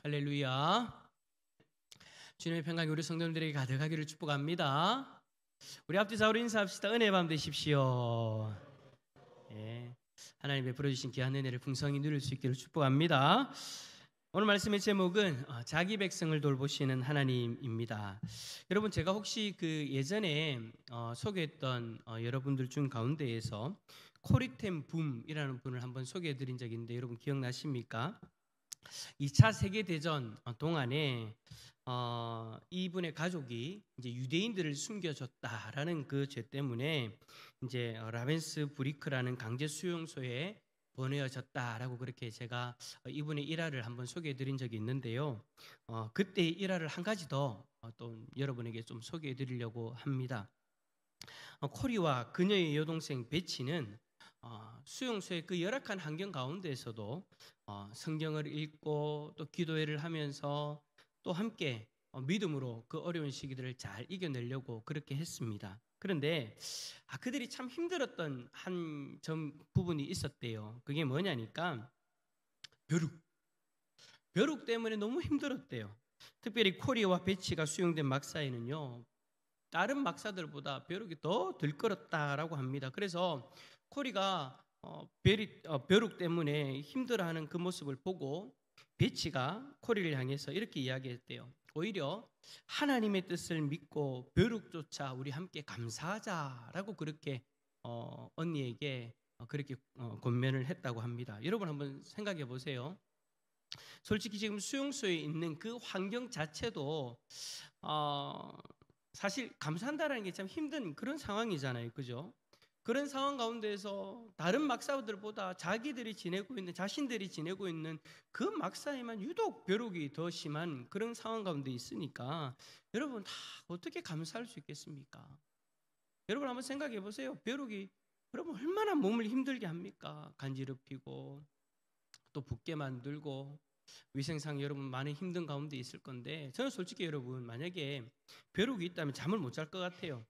할렐루야. 주님의 평강이 우리 성도님들에게 가득하기를 축복합니다. 우리 앞뒤 좌우로 인사합시다. 은혜의 밤 되십시오. 예, 하나님 베풀어 주신 귀한 은혜를 풍성히 누릴 수 있기를 축복합니다. 오늘 말씀의 제목은 자기 백성을 돌보시는 하나님입니다. 여러분, 제가 혹시 그 예전에 소개했던 여러분들 중 가운데에서 코리템 붐이라는 분을 한번 소개해 드린 적이 있는데 여러분 기억나십니까? 2차 세계대전 동안에 이분의 가족이 이제 유대인들을 숨겨줬다라는 그 죄 때문에 이제 라벤스 브리크라는 강제 수용소에 보내어졌다라고 그렇게 제가 이분의 일화를 한번 소개해드린 적이 있는데요. 그때 일화를 한 가지 더 또 여러분에게 좀 소개해드리려고 합니다. 코리와 그녀의 여동생 베치는 수용소의 그 열악한 환경 가운데에서도 성경을 읽고 또 기도회를 하면서 또 함께 믿음으로 그 어려운 시기들을 잘 이겨내려고 그렇게 했습니다. 그런데 그들이 참 힘들었던 한 부분이 있었대요. 그게 뭐냐니까 벼룩 때문에 너무 힘들었대요. 특별히 코리와 베치가 수용된 막사에는요, 다른 막사들보다 벼룩이 더 들끓었다라고 합니다. 그래서 코리가 벼룩 때문에 힘들어하는 그 모습을 보고 베치가 코리를 향해서 이렇게 이야기했대요. 오히려 하나님의 뜻을 믿고 벼룩조차 우리 함께 감사하자라고 그렇게 언니에게 그렇게 권면을 했다고 합니다. 여러분 한번 생각해 보세요. 솔직히 지금 수용소에 있는 그 환경 자체도 사실 감사한다라는 게 참 힘든 그런 상황이잖아요, 그죠? 그런 상황 가운데에서 다른 막사들보다 자신들이 지내고 있는 그 막사에만 유독 벼룩이 더 심한 그런 상황 가운데 있으니까 여러분 다 어떻게 감사할 수 있겠습니까? 여러분 한번 생각해 보세요. 벼룩이 여러분 얼마나 몸을 힘들게 합니까? 간지럽히고 또 붓게 만들고 위생상 여러분 많은 힘든 가운데 있을 건데, 저는 솔직히 여러분 만약에 벼룩이 있다면 잠을 못 잘 것 같아요.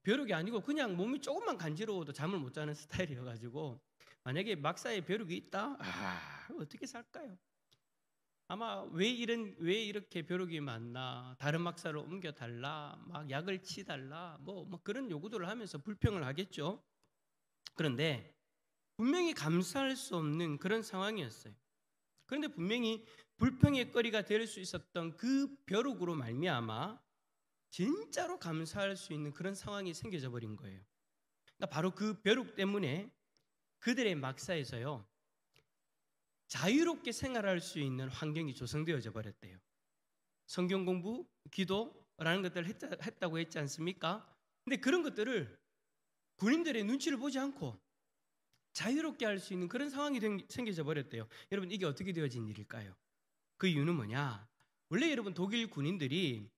벼룩이 아니고 그냥 몸이 조금만 간지러워도 잠을 못 자는 스타일이어가지고 만약에 막사에 벼룩이 있다? 어떻게 살까요? 아마 왜 이렇게 벼룩이 많나, 다른 막사를 옮겨달라, 막 약을 치달라, 뭐 그런 요구들을 하면서 불평을 하겠죠. 그런데 분명히 감사할 수 없는 그런 상황이었어요. 그런데 분명히 불평의 거리가 될 수 있었던 그 벼룩으로 말미암아 진짜로 감사할 수 있는 그런 상황이 생겨져 버린 거예요. 그러니까 바로 그 벼룩 때문에 그들의 막사에서요, 자유롭게 생활할 수 있는 환경이 조성되어져 버렸대요. 성경 공부, 기도라는 것들을 했다고 했지 않습니까? 근데 그런 것들을 군인들의 눈치를 보지 않고 자유롭게 할 수 있는 그런 상황이 생겨져 버렸대요. 여러분 이게 어떻게 되어진 일일까요? 그 이유는 뭐냐? 원래 여러분 독일 군인들이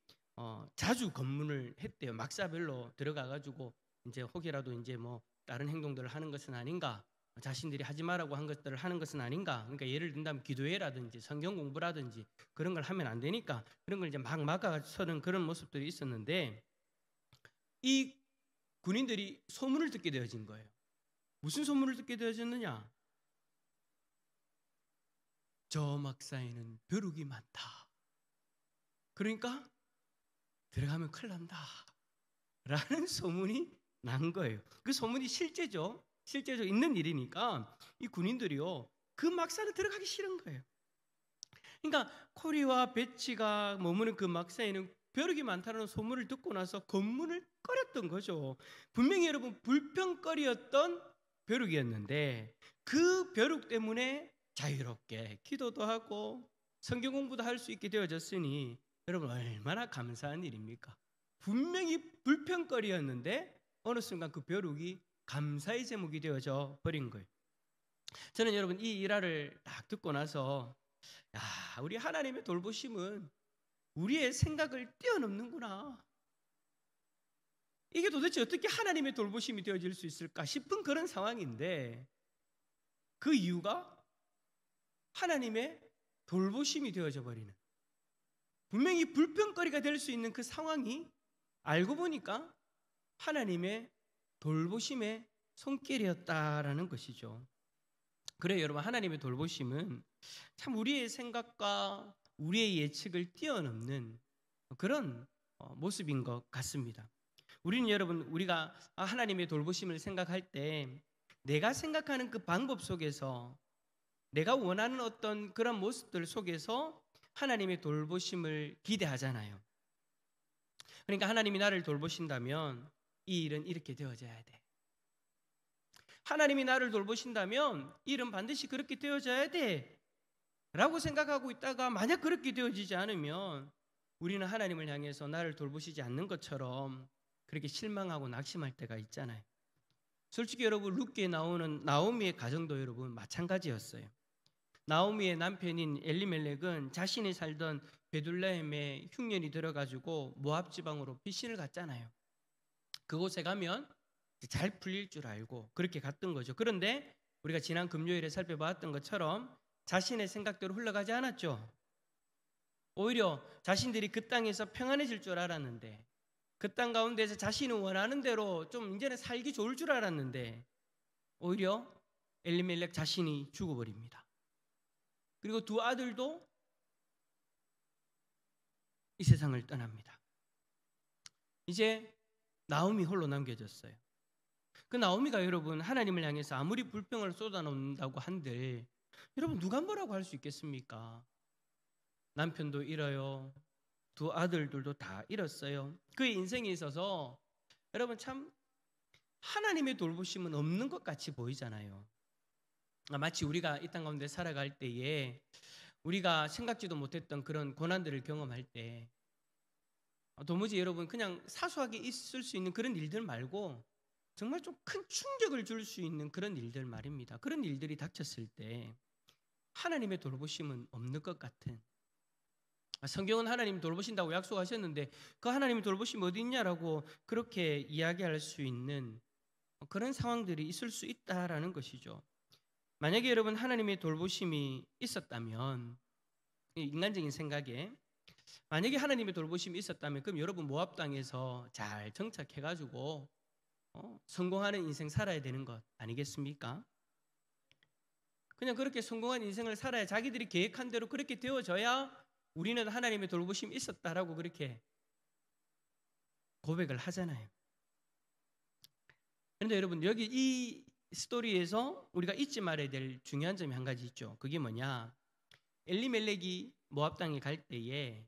자주 검문을 했대요. 막사별로 들어가가지고 이제 혹이라도 이제 뭐 다른 행동들을 하는 것은 아닌가, 자신들이 하지 말라고 한 것들을 하는 것은 아닌가. 그러니까 예를 든다면 기도회라든지 성경 공부라든지 그런 걸 하면 안 되니까 그런 걸 이제 막 막아서는 그런 모습들이 있었는데, 이 군인들이 소문을 듣게 되어진 거예요. 무슨 소문을 듣게 되어졌느냐? 저 막사에는 벼룩이 많다. 그러니까 들어가면 큰일 난다 라는 소문이 난 거예요. 그 소문이 실제죠. 실제로 있는 일이니까 이 군인들이요, 그 막사는 들어가기 싫은 거예요. 그러니까 코리와 베치가 머무는 그 막사에는 벼룩이 많다는 소문을 듣고 나서 검문을 꺼렸던 거죠. 분명히 여러분 불평거리였던 벼룩이었는데 그 벼룩 때문에 자유롭게 기도도 하고 성경 공부도 할 수 있게 되어졌으니 여러분 얼마나 감사한 일입니까? 분명히 불평거리였는데 어느 순간 그 벼룩이 감사의 제목이 되어져 버린 거예요. 저는 여러분 이 일화를 딱 듣고 나서 우리 하나님의 돌보심은 우리의 생각을 뛰어넘는구나. 이게 도대체 어떻게 하나님의 돌보심이 되어질 수 있을까 싶은 그런 상황인데, 그 이유가 하나님의 돌보심이 되어져 버리는, 분명히 불평거리가 될 수 있는 그 상황이 알고 보니까 하나님의 돌보심의 손길이었다라는 것이죠. 그래요 여러분, 하나님의 돌보심은 참 우리의 생각과 우리의 예측을 뛰어넘는 그런 모습인 것 같습니다. 우리는 여러분, 우리가 하나님의 돌보심을 생각할 때 내가 생각하는 그 방법 속에서, 내가 원하는 어떤 그런 모습들 속에서 하나님의 돌보심을 기대하잖아요. 그러니까 하나님이 나를 돌보신다면 이 일은 이렇게 되어져야 돼. 하나님이 나를 돌보신다면 이 일은 반드시 그렇게 되어져야 돼 라고 생각하고 있다가 만약 그렇게 되어지지 않으면 우리는 하나님을 향해서 나를 돌보시지 않는 것처럼 그렇게 실망하고 낙심할 때가 있잖아요. 솔직히 여러분, 룻기에 나오는 나오미의 가정도 여러분 마찬가지였어요. 나오미의 남편인 엘리멜렉은 자신이 살던 베들레헴에 흉년이 들어가지고 모압 지방으로 피신을 갔잖아요. 그곳에 가면 잘 풀릴 줄 알고 그렇게 갔던 거죠. 그런데 우리가 지난 금요일에 살펴봤던 것처럼 자신의 생각대로 흘러가지 않았죠. 오히려 자신들이 그 땅에서 평안해질 줄 알았는데, 그 땅 가운데서 자신이 원하는 대로 좀 이제는 살기 좋을 줄 알았는데 오히려 엘리멜렉 자신이 죽어버립니다. 그리고 두 아들도 이 세상을 떠납니다. 이제 나오미 홀로 남겨졌어요. 그 나오미가 여러분 하나님을 향해서 아무리 불평을 쏟아놓는다고 한들 여러분 누가 뭐라고 할 수 있겠습니까? 남편도 잃어요. 두 아들들도 다 잃었어요. 그의 인생에 있어서 여러분 참 하나님의 돌보심은 없는 것 같이 보이잖아요. 마치 우리가 이 땅 가운데 살아갈 때에 우리가 생각지도 못했던 그런 고난들을 경험할 때 도무지 여러분 그냥 사소하게 있을 수 있는 그런 일들 말고 정말 좀 큰 충격을 줄 수 있는 그런 일들 말입니다. 그런 일들이 닥쳤을 때 하나님의 돌보심은 없는 것 같은, 성경은 하나님 돌보신다고 약속하셨는데 그 하나님이 돌보심이 어디 있냐라고 그렇게 이야기할 수 있는 그런 상황들이 있을 수 있다라는 것이죠. 만약에 여러분 하나님의 돌보심이 있었다면, 인간적인 생각에 만약에 하나님의 돌보심이 있었다면 그럼 여러분 모압 땅에서 잘 정착해가지고 성공하는 인생 살아야 되는 것 아니겠습니까? 그냥 그렇게 성공한 인생을 살아야 자기들이 계획한 대로 그렇게 되어져야 우리는 하나님의 돌보심이 있었다라고 그렇게 고백을 하잖아요. 그런데 여러분 여기 이 스토리에서 우리가 잊지 말아야 될 중요한 점이 한 가지 있죠. 그게 뭐냐? 엘리멜렉이 모압 땅에 갈 때에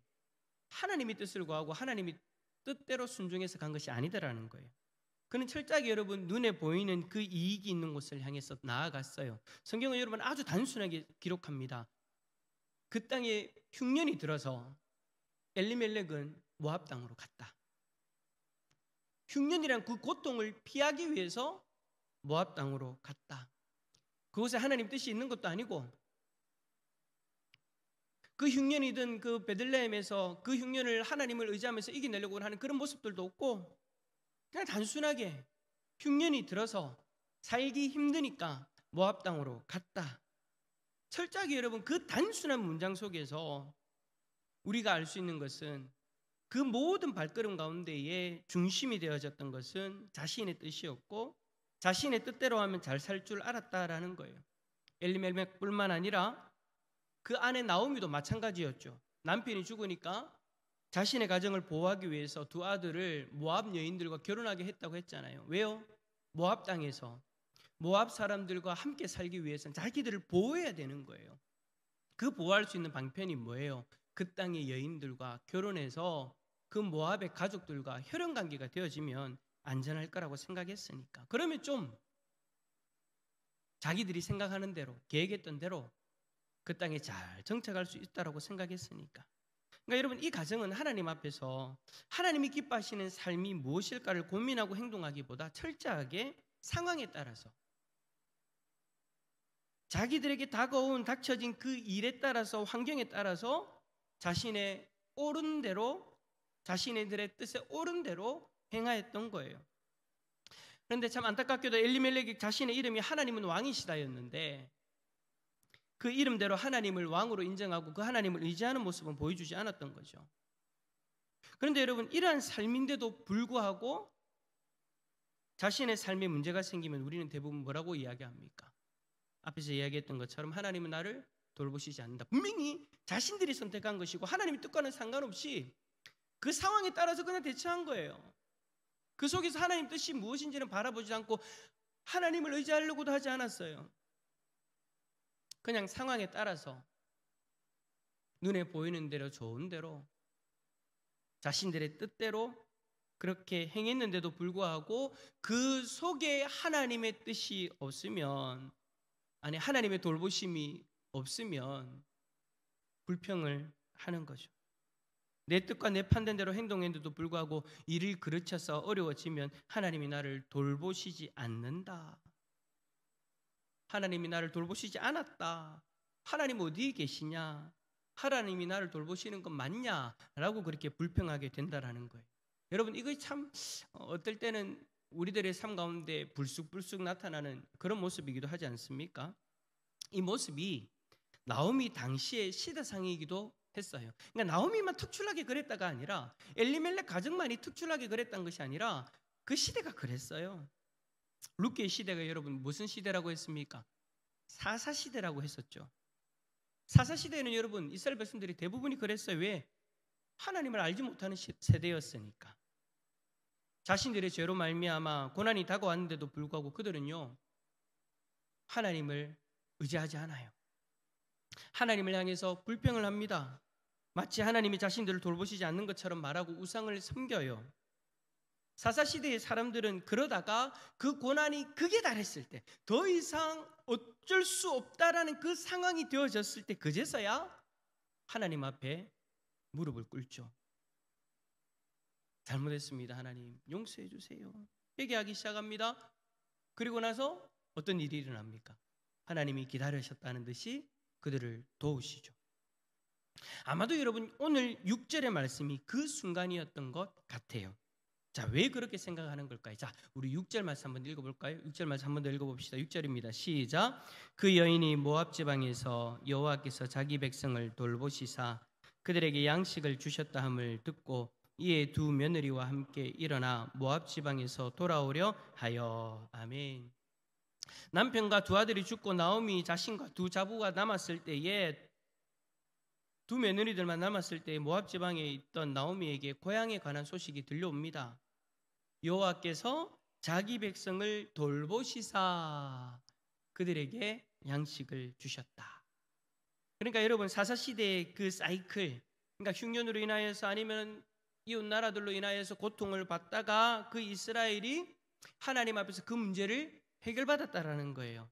하나님의 뜻을 구하고 하나님의 뜻대로 순종해서 간 것이 아니더라는 거예요. 그는 철저하게 여러분 눈에 보이는 그 이익이 있는 곳을 향해서 나아갔어요. 성경은 여러분 아주 단순하게 기록합니다. 그 땅에 흉년이 들어서 엘리멜렉은 모압 땅으로 갔다. 흉년이란 그 고통을 피하기 위해서 모압 땅으로 갔다. 그곳에 하나님 뜻이 있는 것도 아니고 그 흉년이든 그 베들레헴에서 그 흉년을 하나님을 의지하면서 이겨내려고 하는 그런 모습들도 없고 그냥 단순하게 흉년이 들어서 살기 힘드니까 모압 땅으로 갔다. 철저하게 여러분 그 단순한 문장 속에서 우리가 알 수 있는 것은 그 모든 발걸음 가운데에 중심이 되어졌던 것은 자신의 뜻이었고 자신의 뜻대로 하면 잘 살 줄 알았다라는 거예요. 엘리멜렉뿐만 아니라 그 아내 나오미도 마찬가지였죠. 남편이 죽으니까 자신의 가정을 보호하기 위해서 두 아들을 모압 여인들과 결혼하게 했다고 했잖아요. 왜요? 모압 땅에서 모압 사람들과 함께 살기 위해서는 자기들을 보호해야 되는 거예요. 그 보호할 수 있는 방편이 뭐예요? 그 땅의 여인들과 결혼해서 그 모압의 가족들과 혈연 관계가 되어지면 안전할 거라고 생각했으니까. 그러면 좀 자기들이 생각하는 대로 계획했던 대로 그 땅에 잘 정착할 수 있다라고 생각했으니까. 그러니까 여러분 이 가정은 하나님 앞에서 하나님이 기뻐하시는 삶이 무엇일까를 고민하고 행동하기보다 철저하게 상황에 따라서 자기들에게 닥쳐진 그 일에 따라서 환경에 따라서 자신의 옳은 대로 자신들의 뜻에 옳은 대로 행하였던 거예요. 그런데 참 안타깝게도 엘리멜렉이 자신의 이름이 하나님은 왕이시다였는데 그 이름대로 하나님을 왕으로 인정하고 그 하나님을 의지하는 모습은 보여주지 않았던 거죠. 그런데 여러분 이러한 삶인데도 불구하고 자신의 삶에 문제가 생기면 우리는 대부분 뭐라고 이야기합니까? 앞에서 이야기했던 것처럼 하나님은 나를 돌보시지 않는다. 분명히 자신들이 선택한 것이고 하나님의 뜻과는 상관없이 그 상황에 따라서 그냥 대처한 거예요. 그 속에서 하나님 뜻이 무엇인지는 바라보지 않고 하나님을 의지하려고도 하지 않았어요. 그냥 상황에 따라서 눈에 보이는 대로 좋은 대로 자신들의 뜻대로 그렇게 행했는데도 불구하고 그 속에 하나님의 뜻이 없으면, 아니 하나님의 돌보심이 없으면 불평을 하는 거죠. 내 뜻과 내 판단대로 행동했는데도 불구하고 일을 그르쳐서 어려워지면 하나님이 나를 돌보시지 않는다. 하나님이 나를 돌보시지 않았다. 하나님 어디에 계시냐? 하나님이 나를 돌보시는 건 맞냐? 라고 그렇게 불평하게 된다라는 거예요. 여러분 이거 참 어떨 때는 우리들의 삶 가운데 불쑥불쑥 나타나는 그런 모습이기도 하지 않습니까? 이 모습이 나오미 당시의 시대상이기도 했어요. 그러니까 나오미만 특출나게 그랬다가 아니라 엘리멜렉 가정만이 특출나게 그랬던 것이 아니라 그 시대가 그랬어요. 룻기의 시대가 여러분 무슨 시대라고 했습니까? 사사시대라고 했었죠. 사사시대에는 여러분 이스라엘 백성들이 대부분이 그랬어요. 왜? 하나님을 알지 못하는 세대였으니까. 자신들의 죄로 말미암아 고난이 다가왔는데도 불구하고 그들은요 하나님을 의지하지 않아요. 하나님을 향해서 불평을 합니다. 마치 하나님이 자신들을 돌보시지 않는 것처럼 말하고 우상을 섬겨요. 사사시대의 사람들은 그러다가 그 고난이 극에 달했을 때, 더 이상 어쩔 수 없다라는 그 상황이 되어졌을 때 그제서야 하나님 앞에 무릎을 꿇죠. 잘못했습니다. 하나님 용서해 주세요. 회개하기 시작합니다. 그리고 나서 어떤 일이 일어납니까? 하나님이 기다리셨다는 듯이 그들을 도우시죠. 아마도 여러분 오늘 6절의 말씀이 그 순간이었던 것 같아요. 자, 왜 그렇게 생각하는 걸까요? 자, 우리 6절 말씀 한번 읽어볼까요? 6절 말씀 한번 더 읽어봅시다. 6절입니다. 시작. 그 여인이 모압 지방에서 여호와께서 자기 백성을 돌보시사 그들에게 양식을 주셨다 함을 듣고 이에 두 며느리와 함께 일어나 모압 지방에서 돌아오려 하여. 아멘. 남편과 두 아들이 죽고 나오미 자신과 두 자부가 남았을 때에, 두 며느리들만 남았을 때 모압 지방에 있던 나오미에게 고향에 관한 소식이 들려옵니다. 여호와께서 자기 백성을 돌보시사 그들에게 양식을 주셨다. 그러니까 여러분 사사시대의 그 사이클, 그러니까 흉년으로 인하여서 아니면 이웃 나라들로 인하여서 고통을 받다가 그 이스라엘이 하나님 앞에서 그 문제를 해결받았다라는 거예요.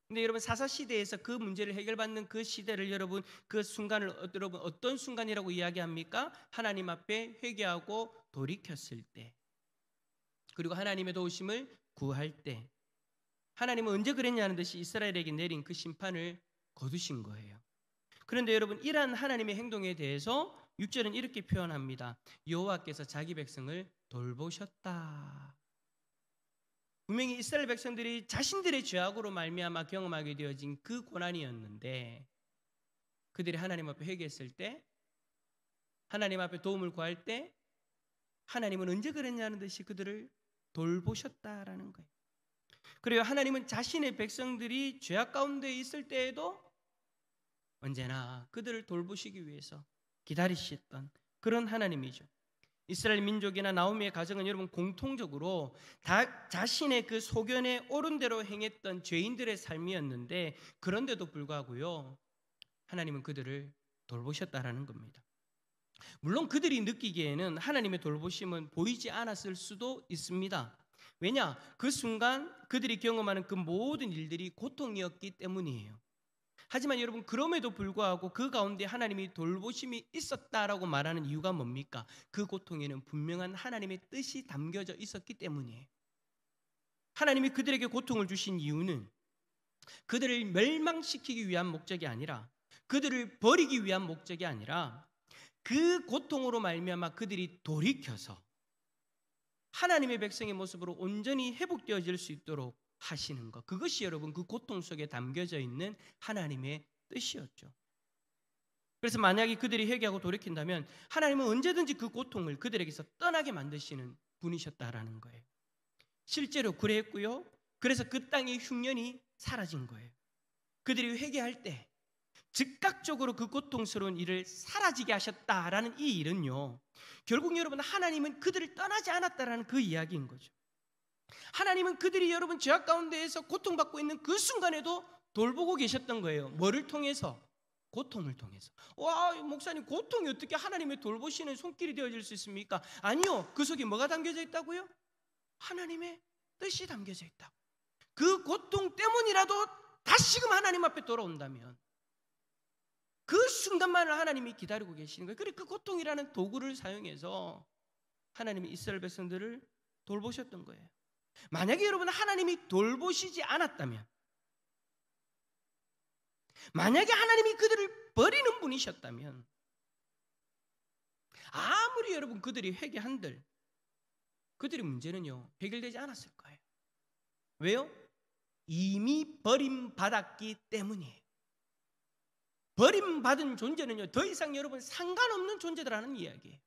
근데 여러분 사사시대에서 그 문제를 해결받는 그 시대를 여러분 그 순간을 여러분 어떤 순간이라고 이야기합니까? 하나님 앞에 회개하고 돌이켰을 때, 그리고 하나님의 도우심을 구할 때, 하나님은 언제 그랬냐는 듯이 이스라엘에게 내린 그 심판을 거두신 거예요. 그런데 여러분 이러한 하나님의 행동에 대해서 6절은 이렇게 표현합니다. 여호와께서 자기 백성을 돌보셨다. 분명히 이스라엘 백성들이 자신들의 죄악으로 말미암아 경험하게 되어진 그 고난이었는데, 그들이 하나님 앞에 회개했을 때, 하나님 앞에 도움을 구할 때 하나님은 언제 그랬냐는 듯이 그들을 돌보셨다라는 거예요. 그리고 하나님은 자신의 백성들이 죄악 가운데 있을 때에도 언제나 그들을 돌보시기 위해서 기다리셨던 그런 하나님이죠. 이스라엘 민족이나 나오미의 가정은 여러분 공통적으로 다 자신의 그 소견에 옳은 대로 행했던 죄인들의 삶이었는데, 그런데도 불구하고요 하나님은 그들을 돌보셨다라는 겁니다. 물론 그들이 느끼기에는 하나님의 돌보심은 보이지 않았을 수도 있습니다. 왜냐? 그 순간 그들이 경험하는 그 모든 일들이 고통이었기 때문이에요. 하지만 여러분 그럼에도 불구하고 그 가운데 하나님이 돌보심이 있었다라고 말하는 이유가 뭡니까? 그 고통에는 분명한 하나님의 뜻이 담겨져 있었기 때문이에요. 하나님이 그들에게 고통을 주신 이유는 그들을 멸망시키기 위한 목적이 아니라, 그들을 버리기 위한 목적이 아니라, 그 고통으로 말미암아 그들이 돌이켜서 하나님의 백성의 모습으로 온전히 회복되어질 수 있도록 하시는 것, 그것이 여러분 그 고통 속에 담겨져 있는 하나님의 뜻이었죠. 그래서 만약에 그들이 회개하고 돌이킨다면 하나님은 언제든지 그 고통을 그들에게서 떠나게 만드시는 분이셨다라는 거예요. 실제로 그랬고요. 그래서 그 땅의 흉년이 사라진 거예요. 그들이 회개할 때, 즉각적으로 그 고통스러운 일을 사라지게 하셨다라는 이 일은요, 결국 여러분 하나님은 그들을 떠나지 않았다라는 그 이야기인 거죠. 하나님은 그들이 여러분 죄악 가운데에서 고통받고 있는 그 순간에도 돌보고 계셨던 거예요. 뭐를 통해서? 고통을 통해서. 와, 목사님, 고통이 어떻게 하나님의 돌보시는 손길이 되어질 수 있습니까? 아니요, 그 속에 뭐가 담겨져 있다고요? 하나님의 뜻이 담겨져 있다고. 그 고통 때문이라도 다시금 하나님 앞에 돌아온다면 그 순간만을 하나님이 기다리고 계시는 거예요. 그리고 그 고통이라는 도구를 사용해서 하나님이 이스라엘 백성들을 돌보셨던 거예요. 만약에 여러분 하나님이 돌보시지 않았다면, 만약에 하나님이 그들을 버리는 분이셨다면, 아무리 여러분 그들이 회개한들 그들의 문제는요 해결되지 않았을 거예요. 왜요? 이미 버림받았기 때문이에요. 버림받은 존재는요 더 이상 여러분 상관없는 존재들하는 이야기예요.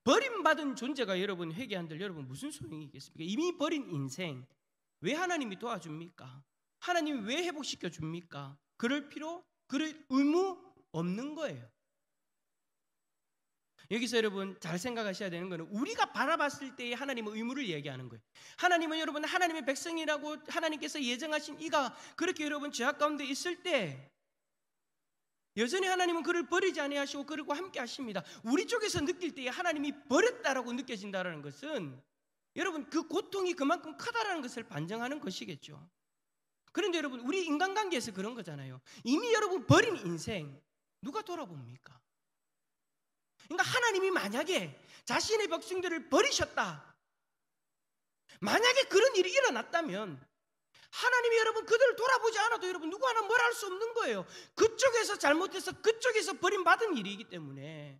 버림받은 존재가 여러분 회개한들 여러분 무슨 소용이 있겠습니까? 이미 버린 인생 왜 하나님이 도와줍니까? 하나님이 왜 회복시켜 줍니까? 그럴 필요, 그럴 의무 없는 거예요. 여기서 여러분 잘 생각하셔야 되는 거는 우리가 바라봤을 때의 하나님의 의무를 얘기하는 거예요. 하나님은 여러분 하나님의 백성이라고 하나님께서 예정하신 이가 그렇게 여러분 죄악 가운데 있을 때 여전히 하나님은 그를 버리지 아니하시고 그들과 함께 하십니다. 우리 쪽에서 느낄 때에 하나님이 버렸다라고 느껴진다는 것은 여러분 그 고통이 그만큼 크다라는 것을 반증하는 것이겠죠. 그런데 여러분 우리 인간관계에서 그런 거잖아요. 이미 여러분 버린 인생 누가 돌아봅니까? 그러니까 하나님이 만약에 자신의 백성들을 버리셨다, 만약에 그런 일이 일어났다면 하나님이 여러분 그들을 돌아보지 않아도 여러분 누구 하나 뭘 할 수 없는 거예요. 그쪽에서 잘못해서 그쪽에서 버림받은 일이기 때문에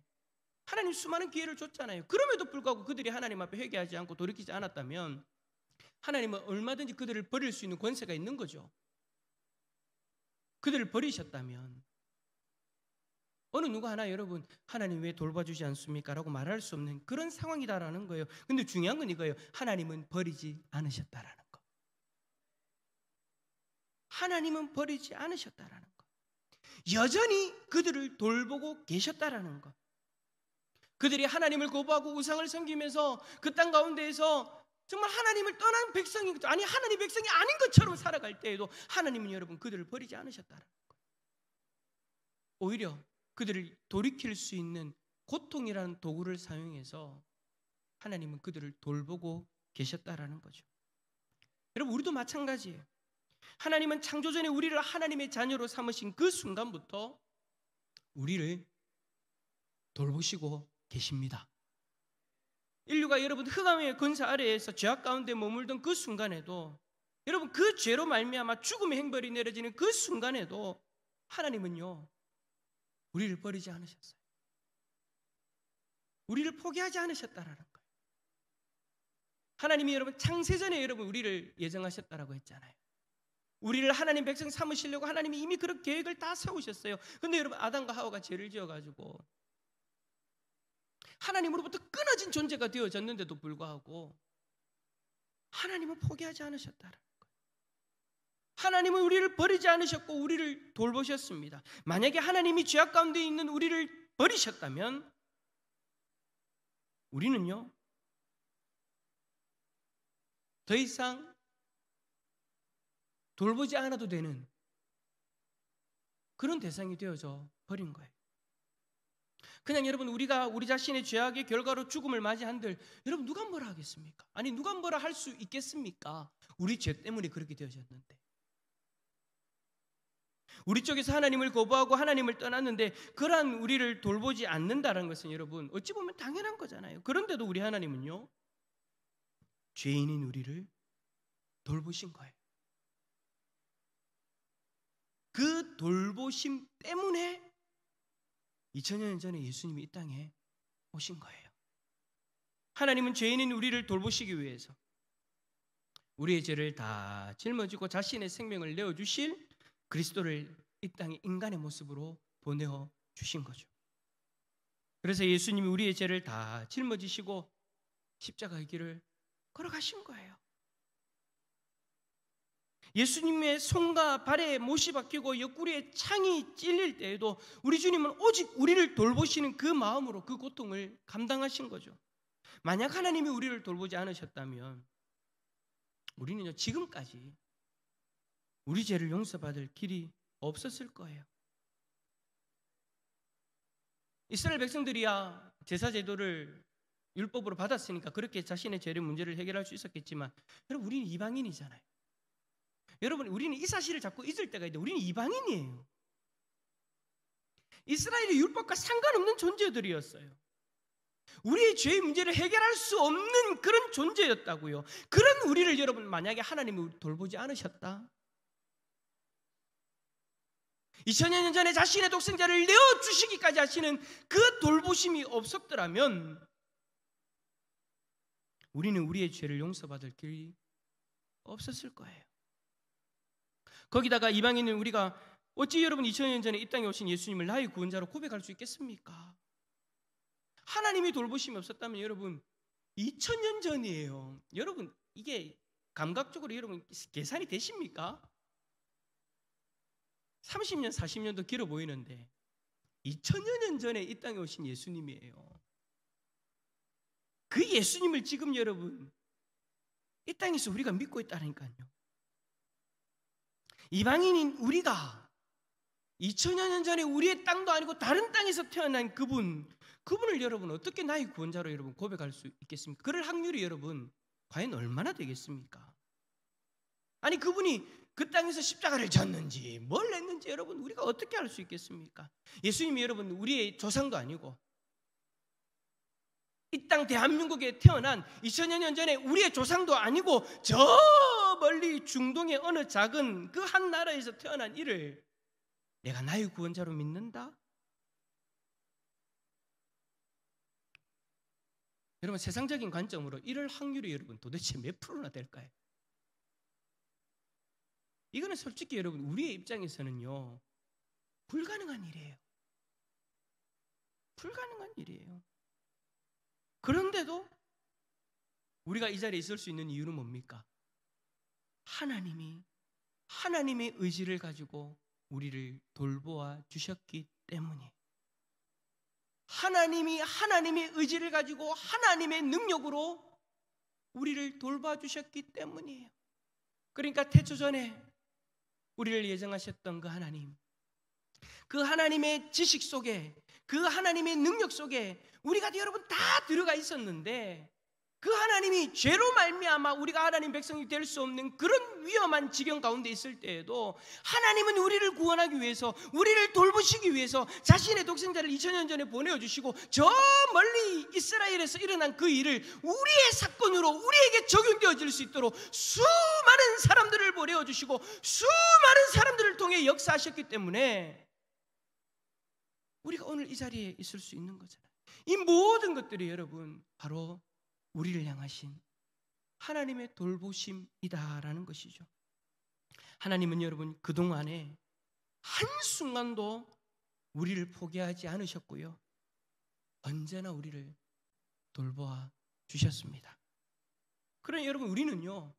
하나님 수많은 기회를 줬잖아요. 그럼에도 불구하고 그들이 하나님 앞에 회개하지 않고 돌이키지 않았다면 하나님은 얼마든지 그들을 버릴 수 있는 권세가 있는 거죠. 그들을 버리셨다면 어느 누가 하나 여러분 하나님 왜 돌봐주지 않습니까? 라고 말할 수 없는 그런 상황이다라는 거예요. 근데 중요한 건 이거예요. 하나님은 버리지 않으셨다라는 거. 하나님은 버리지 않으셨다라는 거. 여전히 그들을 돌보고 계셨다라는 거. 그들이 하나님을 거부하고 우상을 섬기면서 그 땅 가운데에서 정말 하나님을 떠난 백성이 아니 하나님 백성이 아닌 것처럼 살아갈 때에도 하나님은 여러분 그들을 버리지 않으셨다라는 거. 오히려 그들을 돌이킬 수 있는 고통이라는 도구를 사용해서 하나님은 그들을 돌보고 계셨다라는 거죠. 여러분 우리도 마찬가지예요. 하나님은 창조전에 우리를 하나님의 자녀로 삼으신 그 순간부터 우리를 돌보시고 계십니다. 인류가 여러분 흑암의 권세 아래에서 죄악 가운데 머물던 그 순간에도 여러분 그 죄로 말미암아 죽음의 행벌이 내려지는 그 순간에도 하나님은요 우리를 버리지 않으셨어요. 우리를 포기하지 않으셨다라는 거예요. 하나님이 여러분 창세전에 여러분 우리를 예정하셨다라고 했잖아요. 우리를 하나님 백성 삼으시려고 하나님이 이미 그런 계획을 다 세우셨어요. 그런데 여러분 아담과 하와가 죄를 지어가지고 하나님으로부터 끊어진 존재가 되어졌는데도 불구하고 하나님은 포기하지 않으셨다라는 거예요. 하나님은 우리를 버리지 않으셨고 우리를 돌보셨습니다. 만약에 하나님이 죄악 가운데 있는 우리를 버리셨다면 우리는요 더 이상 돌보지 않아도 되는 그런 대상이 되어져 버린 거예요. 그냥 여러분 우리가 우리 자신의 죄악의 결과로 죽음을 맞이한들 여러분 누가 뭐라 하겠습니까? 아니 누가 뭐라 할 수 있겠습니까? 우리 죄 때문에 그렇게 되어졌는데 우리 쪽에서 하나님을 거부하고 하나님을 떠났는데 그러한 우리를 돌보지 않는다는 것은 여러분 어찌 보면 당연한 거잖아요. 그런데도 우리 하나님은요 죄인인 우리를 돌보신 거예요. 그 돌보심 때문에 2000년 전에 예수님이 이 땅에 오신 거예요. 하나님은 죄인인 우리를 돌보시기 위해서 우리의 죄를 다 짊어지고 자신의 생명을 내어주실 그리스도를 이 땅에 인간의 모습으로 보내어 주신 거죠. 그래서 예수님이 우리의 죄를 다 짊어지시고 십자가의 길을 걸어가신 거예요. 예수님의 손과 발에 못이 박히고 옆구리에 창이 찔릴 때에도 우리 주님은 오직 우리를 돌보시는 그 마음으로 그 고통을 감당하신 거죠. 만약 하나님이 우리를 돌보지 않으셨다면 우리는요, 지금까지 우리 죄를 용서받을 길이 없었을 거예요. 이스라엘 백성들이야 제사 제도를 율법으로 받았으니까 그렇게 자신의 죄의 문제를 해결할 수 있었겠지만, 여러분, 우리는 이방인이잖아요. 여러분, 우리는 이 사실을 자꾸 잊을 때가 있는데 우리는 이방인이에요. 이스라엘의 율법과 상관없는 존재들이었어요. 우리의 죄의 문제를 해결할 수 없는 그런 존재였다고요. 그런 우리를 여러분, 만약에 하나님이 돌보지 않으셨다, 2000여 년 전에 자신의 독생자를 내어주시기까지 하시는 그 돌보심이 없었더라면 우리는 우리의 죄를 용서받을 길이 없었을 거예요. 거기다가 이방인은 우리가 어찌 여러분 2000년 전에 이 땅에 오신 예수님을 나의 구원자로 고백할 수 있겠습니까? 하나님이 돌보심이 없었다면 여러분 2000년 전이에요. 여러분, 이게 감각적으로 여러분 계산이 되십니까? 30년, 40년도 길어 보이는데 2000여 년 전에 이 땅에 오신 예수님이에요. 그 예수님을 지금 여러분 이 땅에서 우리가 믿고 있다니까요. 이방인인 우리가 2000여 년 전에 우리의 땅도 아니고 다른 땅에서 태어난 그분을 여러분 어떻게 나의 구원자로 여러분 고백할 수 있겠습니까? 그럴 확률이 여러분 과연 얼마나 되겠습니까? 아니, 그분이 그 땅에서 십자가를 졌는지 뭘 했는지 여러분 우리가 어떻게 알 수 있겠습니까? 예수님이 여러분 우리의 조상도 아니고 이 땅 대한민국에 태어난 2000여 년 전에 우리의 조상도 아니고 저 멀리 중동의 어느 작은 그 한 나라에서 태어난 이를 내가 나의 구원자로 믿는다? 여러분, 세상적인 관점으로 이럴 확률이 여러분 도대체 몇 프로나 될까요? 이거는 솔직히 여러분 우리의 입장에서는요 불가능한 일이에요. 불가능한 일이에요. 그런데도 우리가 이 자리에 있을 수 있는 이유는 뭡니까? 하나님의 의지를 가지고 우리를 돌보아 주셨기 때문이에요. 하나님의 의지를 가지고 하나님의 능력으로 우리를 돌봐 주셨기 때문이에요. 그러니까 태초전에 우리를 예정하셨던 그 하나님, 그 하나님의 지식 속에, 그 하나님의 능력 속에 우리가 여러분 다 들어가 있었는데, 그 하나님이 죄로 말미암아 우리가 하나님 백성이 될 수 없는 그런 위험한 지경 가운데 있을 때에도 하나님은 우리를 구원하기 위해서, 우리를 돌보시기 위해서 자신의 독생자를 2000년 전에 보내주시고 저 멀리 이스라엘에서 일어난 그 일을 우리의 사건으로 우리에게 적용되어질 수 있도록 수많은 사람들을 보내주시고 수많은 사람들을 통해 역사하셨기 때문에 우리가 오늘 이 자리에 있을 수 있는 거잖아요. 이 모든 것들이 여러분 바로 우리를 향하신 하나님의 돌보심이다라는 것이죠. 하나님은 여러분 그동안에 한순간도 우리를 포기하지 않으셨고요, 언제나 우리를 돌보아 주셨습니다. 그러니 여러분 우리는요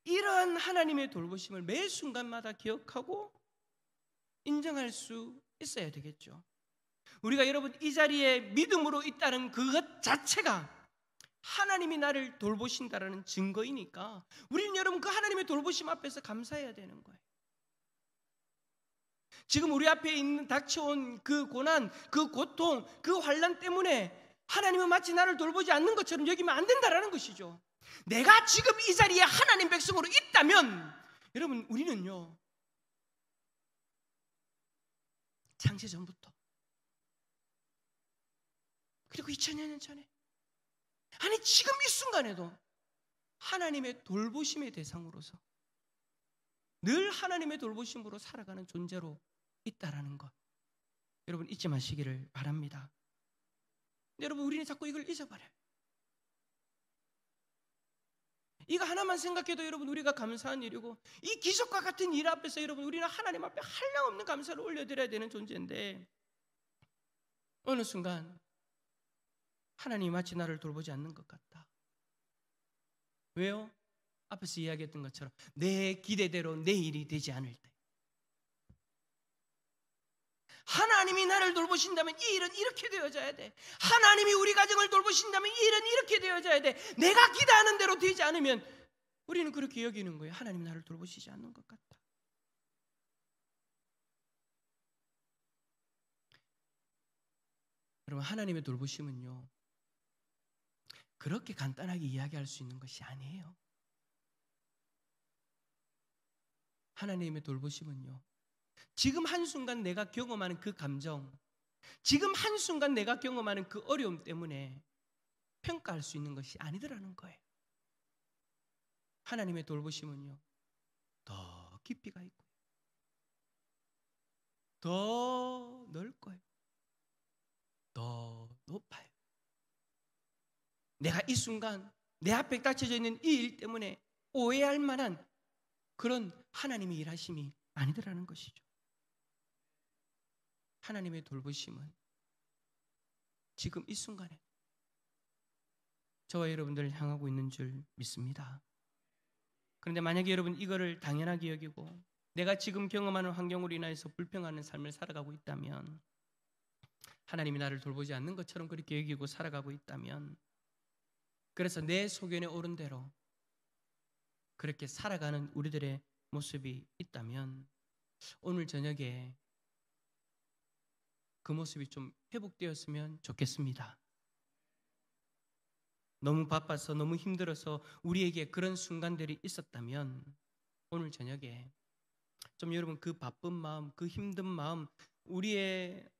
이러한 하나님의 돌보심을 매 순간마다 기억하고 인정할 수 있어야 되겠죠. 우리가 여러분 이 자리에 믿음으로 있다는 그것 자체가 하나님이 나를 돌보신다라는 증거이니까 우리는 여러분 그 하나님의 돌보심 앞에서 감사해야 되는 거예요. 지금 우리 앞에 있는 닥쳐온 그 고난, 그 고통, 그 환난 때문에 하나님은 마치 나를 돌보지 않는 것처럼 여기면 안 된다라는 것이죠. 내가 지금 이 자리에 하나님 백성으로 있다면 여러분 우리는요 창세전부터 그리고 2000여 년 전에, 아니 지금 이 순간에도 하나님의 돌보심의 대상으로서 늘 하나님의 돌보심으로 살아가는 존재로 있다라는 것 여러분 잊지 마시기를 바랍니다. 근데 여러분 우리는 자꾸 이걸 잊어버려요. 이거 하나만 생각해도 여러분 우리가 감사한 일이고, 이 기적과 같은 일 앞에서 여러분 우리는 하나님 앞에 한량없는 감사를 올려드려야 되는 존재인데 어느 순간 하나님이 마치 나를 돌보지 않는 것 같다. 왜요? 앞에서 이야기했던 것처럼 내 기대대로 내 일이 되지 않을 때, 하나님이 나를 돌보신다면 이 일은 이렇게 되어져야 돼. 하나님이 우리 가정을 돌보신다면 이 일은 이렇게 되어져야 돼. 내가 기대하는 대로 되지 않으면 우리는 그렇게 여기는 거예요. 하나님이 나를 돌보시지 않는 것 같다. 여러분, 하나님의 돌보심은요, 그렇게 간단하게 이야기할 수 있는 것이 아니에요. 하나님의 돌보심은요, 지금 한순간 내가 경험하는 그 감정, 지금 한순간 내가 경험하는 그 어려움 때문에 평가할 수 있는 것이 아니더라는 거예요. 하나님의 돌보심은요, 더 깊이가 있고 더 넓고요, 더 높아요. 내가 이 순간 내 앞에 닥쳐져 있는 이 일 때문에 오해할 만한 그런 하나님의 일하심이 아니더라는 것이죠. 하나님의 돌보심은 지금 이 순간에 저와 여러분들을 향하고 있는 줄 믿습니다. 그런데 만약에 여러분 이거를 당연하게 여기고 내가 지금 경험하는 환경으로 인하여서 불평하는 삶을 살아가고 있다면, 하나님이 나를 돌보지 않는 것처럼 그렇게 여기고 살아가고 있다면, 그래서 내 소견에 오른 대로 그렇게 살아가는 우리들의 모습이 있다면, 오늘 저녁에 그 모습이 좀 회복되었으면 좋겠습니다. 너무 바빠서 너무 힘들어서 우리에게 그런 순간들이 있었다면, 오늘 저녁에 좀 여러분 그 바쁜 마음, 그 힘든 마음, 우리의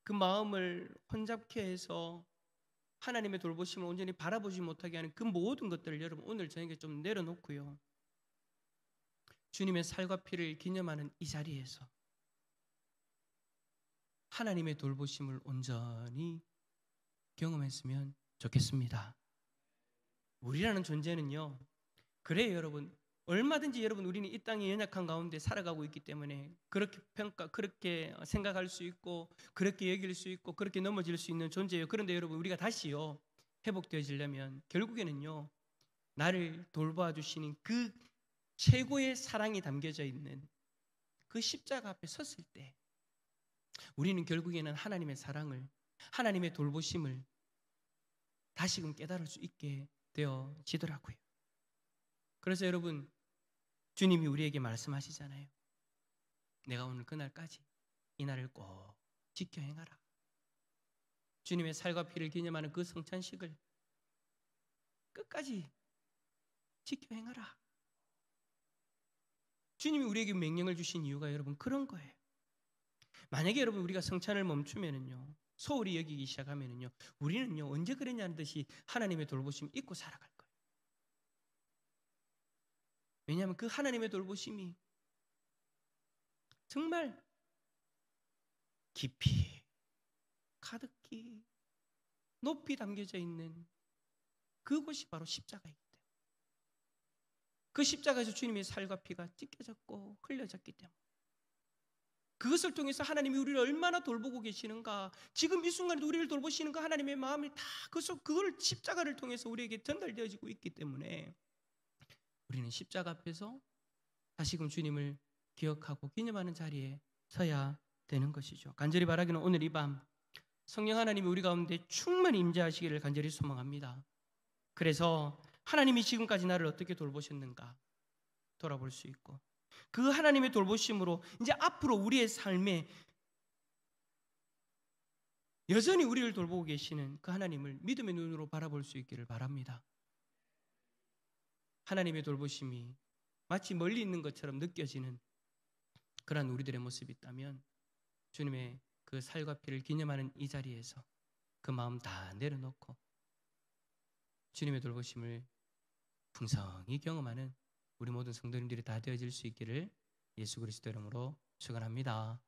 그 마음을 혼잡케 해서 하나님의 돌보심을 온전히 바라보지 못하게 하는 그 모든 것들을 여러분 오늘 저녁에 좀 내려놓고요, 주님의 살과 피를 기념하는 이 자리에서 하나님의 돌보심을 온전히 경험했으면 좋겠습니다. 우리라는 존재는요, 그래요 여러분, 얼마든지 여러분 우리는 이 땅의 연약한 가운데 살아가고 있기 때문에 그렇게 생각할 수 있고 그렇게 여길 수 있고 그렇게 넘어질 수 있는 존재예요. 그런데 여러분, 우리가 다시요 회복되어지려면 결국에는요, 나를 돌봐 주시는 그 최고의 사랑이 담겨져 있는 그 십자가 앞에 섰을 때 우리는 결국에는 하나님의 사랑을, 하나님의 돌보심을 다시금 깨달을 수 있게 되어지더라고요. 그래서 여러분, 주님이 우리에게 말씀하시잖아요. 내가 오늘 그날까지 이 날을 꼭 지켜 행하라. 주님의 살과 피를 기념하는 그 성찬식을 끝까지 지켜 행하라. 주님이 우리에게 명령을 주신 이유가 여러분 그런 거예요. 만약에 여러분 우리가 성찬을 멈추면은요, 소홀히 여기기 시작하면은요, 우리는요 언제 그랬냐는 듯이 하나님의 돌보심 잊고 살아갈 거예요. 왜냐하면 그 하나님의 돌보심이 정말 깊이 가득히 높이 담겨져 있는 그곳이 바로 십자가이기 때문에, 그 십자가에서 주님의 살과 피가 찢겨졌고 흘려졌기 때문에, 그것을 통해서 하나님이 우리를 얼마나 돌보고 계시는가, 지금 이 순간에도 우리를 돌보시는 그 하나님의 마음이 다 그걸 십자가를 통해서 우리에게 전달되어지고 있기 때문에 우리는 십자가 앞에서 다시금 주님을 기억하고 기념하는 자리에 서야 되는 것이죠. 간절히 바라기는 오늘 이 밤 성령 하나님이 우리 가운데 충만히 임재하시기를 간절히 소망합니다. 그래서 하나님이 지금까지 나를 어떻게 돌보셨는가 돌아볼 수 있고, 그 하나님의 돌보심으로 이제 앞으로 우리의 삶에 여전히 우리를 돌보고 계시는 그 하나님을 믿음의 눈으로 바라볼 수 있기를 바랍니다. 하나님의 돌보심이 마치 멀리 있는 것처럼 느껴지는 그러한 우리들의 모습이 있다면, 주님의 그 살과 피를 기념하는 이 자리에서 그 마음 다 내려놓고 주님의 돌보심을 풍성히 경험하는 우리 모든 성도님들이 다 되어질 수 있기를 예수 그리스도 이름으로 축원합니다.